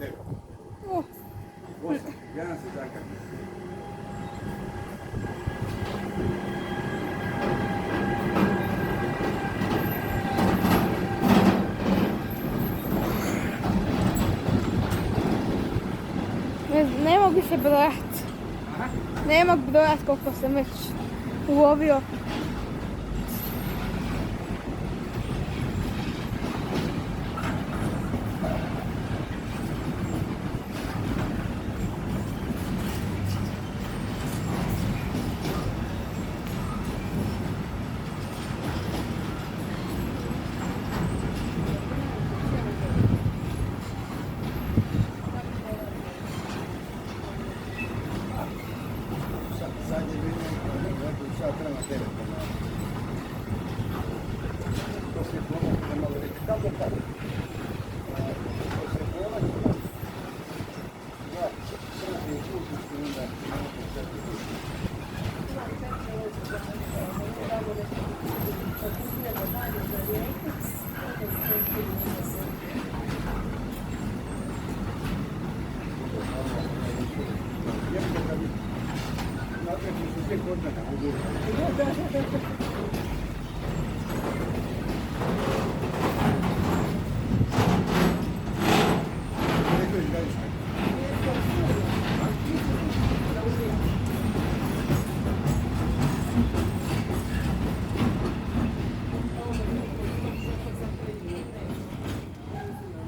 9. Oh, 8. Jedan se zakači. ne mogu se brojati. Ne mogu brojati koliko sam već ulovio. Sad je vidio, sad prema 9. To se plovo, ne mogu reći, kako tako? To se plovo, da, srati u kućnicu, onda imate srati u kućnicu. Znate, su sve kod mene,